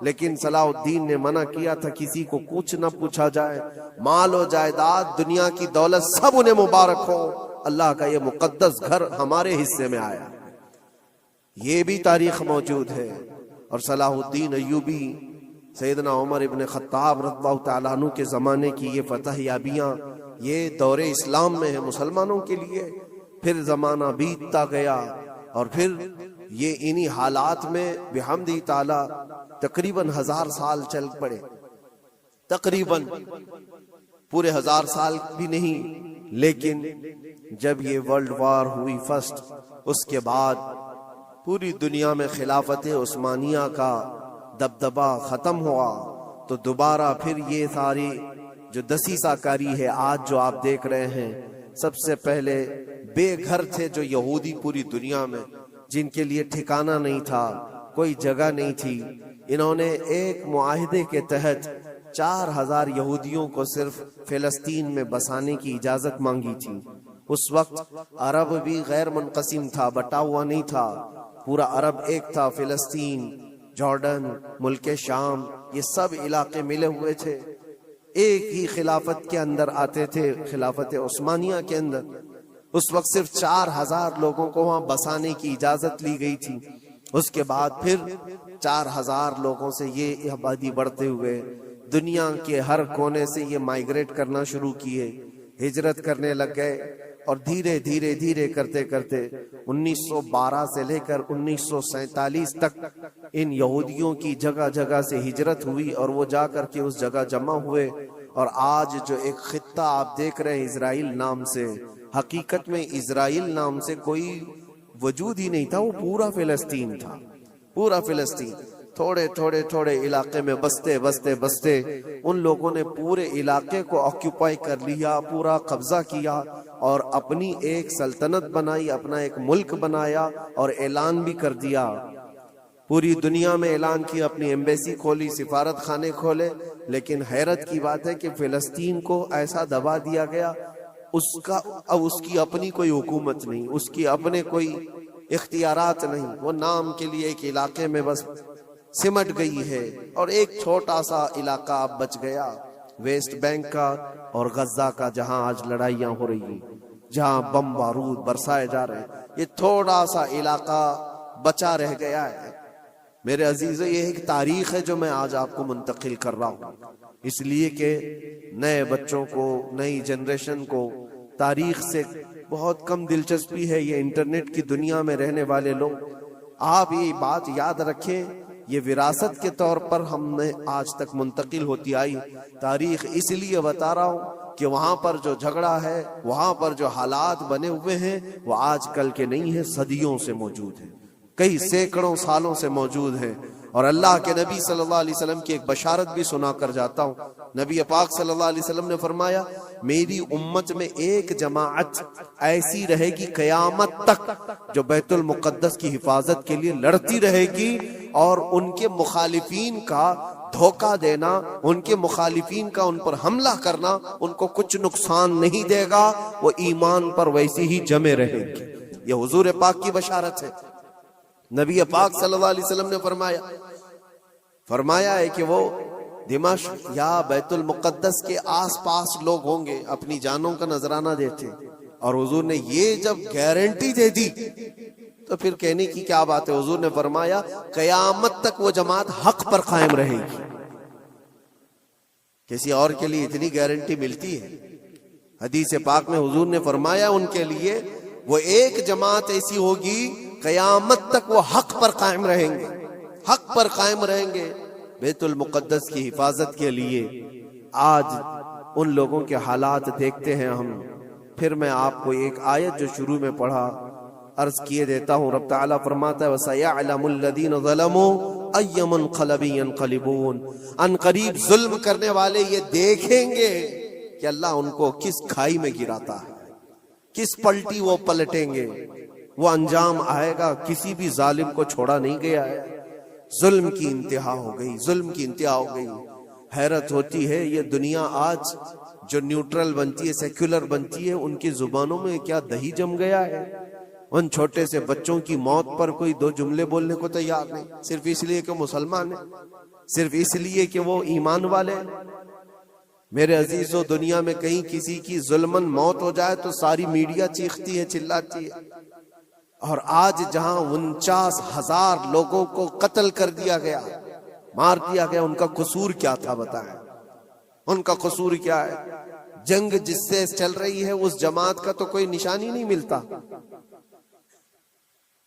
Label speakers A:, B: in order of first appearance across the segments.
A: لیکن صلاح الدین نے منع کیا تھا کسی کو کچھ نہ پوچھا جائے، مال و جائیداد دنیا کی دولت سب انہیں مبارک ہو، اللہ کا یہ مقدس گھر ہمارے حصے میں آیا۔ یہ بھی تاریخ موجود ہے۔ اور صلاح الدین ایوبی، سیدنا عمر ابن خطاب رضی اللہ تعالیٰ عنہ کے زمانے کی یہ فتح یابیاں یہ دور اسلام میں ہے مسلمانوں کے لیے۔ پھر زمانہ بیتتا گیا اور پھر یہ انہی حالات میں بحمد تعالیٰ تقریباً 1000 سال چل پڑے، تقریباً پورے 1000 سال بھی نہیں، لیکن جب یہ ورلڈ وار ہوئی فرسٹ، اس کے بعد پوری دنیا میں خلافت عثمانیہ کا دبدبہ ختم ہوا، تو دوبارہ پھر یہ ساری جو دسیسہ کاری ہے آج جو آپ دیکھ رہے ہیں، سب سے پہلے بے گھر تھے جو یہودی پوری دنیا میں، جن کے لیے ٹھکانہ نہیں تھا، کوئی جگہ نہیں تھی، انہوں نے ایک معاہدے کے تحت 4000 یہودیوں کو صرف فلسطین میں بسانے کی اجازت مانگی تھی۔ اس وقت عرب بھی غیر منقسم تھا، بٹا ہوا نہیں تھا، پورا عرب ایک تھا، فلسطین، جارڈن، ملک شام، یہ سب علاقے ملے ہوئے تھے، ایک ہی خلافت کے اندر آتے تھے، خلافت عثمانیہ کے اندر۔ اس وقت صرف 4000 لوگوں کو وہاں بسانے کی اجازت لی گئی تھی۔ اس کے بعد پھر 4000 لوگوں سے یہ آبادی بڑھتے ہوئے دنیا کے ہر کونے سے یہ مائیگریٹ کرنا شروع کیے، ہجرت کرنے لگ گئے، اور دھیرے دھیرے دھیرے کرتے کرتے 1912 سے لے کر 1947 تک ان یہودیوں کی جگہ جگہ سے ہجرت ہوئی، اور وہ جا کر کے اس جگہ جمع ہوئے، اور آج جو ایک خطہ آپ دیکھ رہے ہیں اسرائیل نام سے، حقیقت میں اسرائیل نام سے کوئی وجود ہی نہیں تھا، وہ پورا فلسطین تھا، پورا فلسطین۔ تھوڑے تھوڑے تھوڑے علاقے میں بستے بستے بستے ان لوگوں نے پورے علاقے کو آکیوپائی کر لیا، پورا قبضہ کیا، اور اپنی ایک سلطنت بنائی، اپنا ایک ملک بنایا، اور اعلان بھی کر دیا، پوری دنیا میں اعلان کیا، اپنی ایمبیسی کھولی، سفارت خانے کھولے۔ لیکن حیرت کی بات ہے کہ فلسطین کو ایسا دبا دیا گیا، اب اس کی اپنی کوئی حکومت نہیں، اس کی اپنے کوئی اختیارات نہیں، وہ نام کے لیے ایک علاقے میں بس سمٹ گئی ہے، اور ایک چھوٹا سا علاقہ اب بچ گیا ویسٹ بینک کا اور غزہ کا، جہاں آج لڑائیاں ہو رہی ہیں، جہاں بم بارود برسائے جا رہے ہیں، یہ تھوڑا سا علاقہ بچا رہ گیا ہے۔ میرے عزیزو، یہ ایک تاریخ ہے جو میں آج آپ کو منتقل کر رہا ہوں، اس لیے کہ نئے بچوں کو، نئی جنریشن کو تاریخ سے بہت کم دلچسپی ہے۔ یہ انٹرنیٹ کی دنیا میں رہنے والے لوگ، آپ یہ بات یاد رکھیں، یہ وراثت کے طور پر ہم نے آج تک منتقل ہوتی آئی تاریخ، اس لیے بتا رہا ہوں کہ وہاں پر جو جھگڑا ہے، وہاں پر جو حالات بنے ہوئے ہیں، وہ آج کل کے نہیں ہیں، صدیوں سے موجود ہیں، کئی سینکڑوں سالوں سے موجود ہیں۔ اور اللہ کے نبی صلی اللہ علیہ وسلم کی ایک بشارت بھی سنا کر جاتا ہوں۔ نبی پاک صلی اللہ علیہ وسلم نے فرمایا، میری امت میں ایک جماعت ایسی رہے گی قیامت تک جو بیت المقدس کی حفاظت کے لیے لڑتی رہے گی، اور ان کے مخالفین کا دھوکہ دینا، ان کے مخالفین کا ان پر حملہ کرنا ان کو کچھ نقصان نہیں دے گا، وہ ایمان پر ویسی ہی جمے رہیں گے۔ یہ حضور پاک کی بشارت ہے۔ نبی پاک صلی اللہ علیہ وسلم نے فرمایا ہے کہ وہ دمشق یا بیت المقدس کے آس پاس لوگ ہوں گے، اپنی جانوں کا نذرانہ دیتے، اور حضور نے یہ جب گارنٹی دے دی تو پھر کہنے کی کیا بات ہے۔ حضور نے فرمایا قیامت تک وہ جماعت حق پر قائم رہے گی۔ کسی اور کے لیے اتنی گارنٹی ملتی ہے؟ حدیث پاک میں حضور نے فرمایا ان کے لیے وہ ایک جماعت ایسی ہوگی قیامت تک وہ حق پر قائم رہیں گے، حق پر قائم رہیں گے بیت المقدس کی حفاظت کے لیے۔ آج ان لوگوں کے حالات دیکھتے ہیں ہم۔ پھر میں آپ کو ایک آیت جو شروع میں پڑھا عرض کیے دیتا ہوں۔ رب تعالیٰ فرماتا ہے وَسَيَعْلَمُ الَّذِينَ ظَلَمُوا أَيَّ مُنْقَلَبٍ يَنْقَلِبُونَ، ان قریب ظلم کرنے والے یہ دیکھیں گے کہ اللہ ان کو کس کھائی میں گراتا ہے، کس پلٹی وہ پلٹیں گے، وہ انجام آئے گا۔ کسی بھی ظالم کو چھوڑا نہیں گیا ہے، ظلم کی انتہا ہو گئی، ظلم کی انتہا ہو گئی۔ حیرت ہوتی ہے یہ دنیا آج جو نیوٹرل بنتی ہے، سیکولر بنتی ہے، ان کی زبانوں میں کیا دہی جم گیا ہے۔ ان چھوٹے سے بچوں کی موت پر کوئی دو جملے بولنے کو تیار نہیں، صرف اس لیے کہ مسلمان ہیں، صرف اس لیے کہ وہ ایمان والے ہیں۔ میرے عزیزو، دنیا میں کہیں کسی کی ظلمن موت ہو جائے تو ساری میڈیا چیختی ہے، چلاتی ہے، اور آج جہاں 49,000 لوگوں کو قتل کر دیا گیا، مار دیا گیا، ان کا قصور کیا تھا بتائیں؟ ان کا قصور کیا ہے؟ جنگ جس سے چل رہی ہے اس جماعت کا تو کوئی نشانی نہیں ملتا۔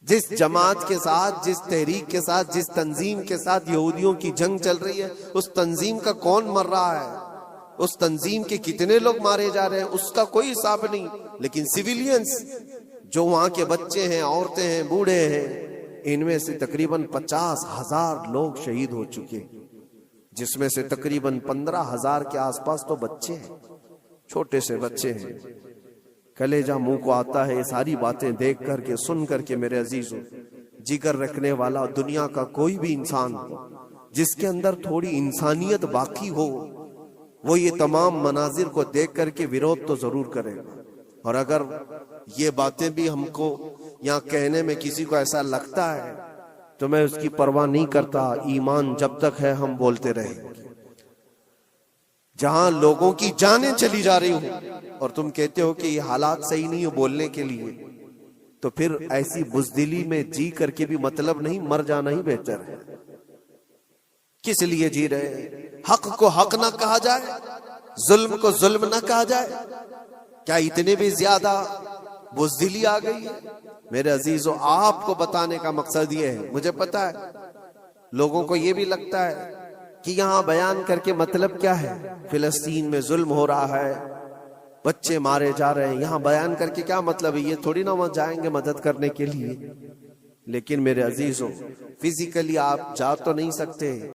A: جس جماعت کے ساتھ، جس تحریک کے ساتھ، جس تنظیم کے ساتھ یہودیوں کی جنگ چل رہی ہے، اس تنظیم کا کون مر رہا ہے، اس تنظیم کے کتنے لوگ مارے جا رہے ہیں، اس کا کوئی حساب نہیں۔ لیکن سیویلینز جو وہاں کے بچے ہیں، عورتیں ہیں، بوڑھے ہیں، ان میں سے تقریباً 50,000 لوگ شہید ہو چکے، جس میں سے تقریباً 15,000 کے آس پاس تو بچے ہیں، چھوٹے سے بچے ہیں۔ کلیجہ منہ کو آتا ہے یہ ساری باتیں دیکھ کر کے، سن کر کے۔ میرے عزیزو، جگر رکھنے والا دنیا کا کوئی بھی انسان ہو، جس کے اندر تھوڑی انسانیت باقی ہو، وہ یہ تمام مناظر کو دیکھ کر کے ویرودھ تو ضرور کرے گا۔ اور اگر یہ باتیں بھی ہم کو یہاں کہنے میں کسی کو ایسا لگتا ہے تو میں اس کی پرواہ نہیں کرتا، ایمان جب تک ہے ہم بولتے رہیں گے۔ جہاں لوگوں کی جانیں چلی جا رہی ہوں اور تم کہتے ہو کہ یہ حالات صحیح نہیں ہو بولنے کے لیے، تو پھر ایسی بزدلی میں جی کر کے بھی مطلب نہیں، مر جانا ہی بہتر ہے۔ کس لیے جی رہے ہیں؟ حق کو حق نہ کہا جائے، ظلم کو ظلم نہ کہا جائے؟ کیا اتنے بھی زیادہ بزدلی آ گئی ہے؟ میرے عزیزو، آپ کو بتانے کا مقصد یہ ہے، مجھے پتا ہے لوگوں کو یہ بھی لگتا ہے کہ یہاں بیان کر کے مطلب کیا ہے، فلسطین میں ظلم ہو رہا ہے، بچے مارے جا رہے ہیں، یہاں بیان کر کے کیا مطلب ہے؟ یہ تھوڑی نہ وہاں جائیں گے مدد کرنے کے لیے۔ لیکن میرے عزیزو، فزیکلی آپ جا تو نہیں سکتے،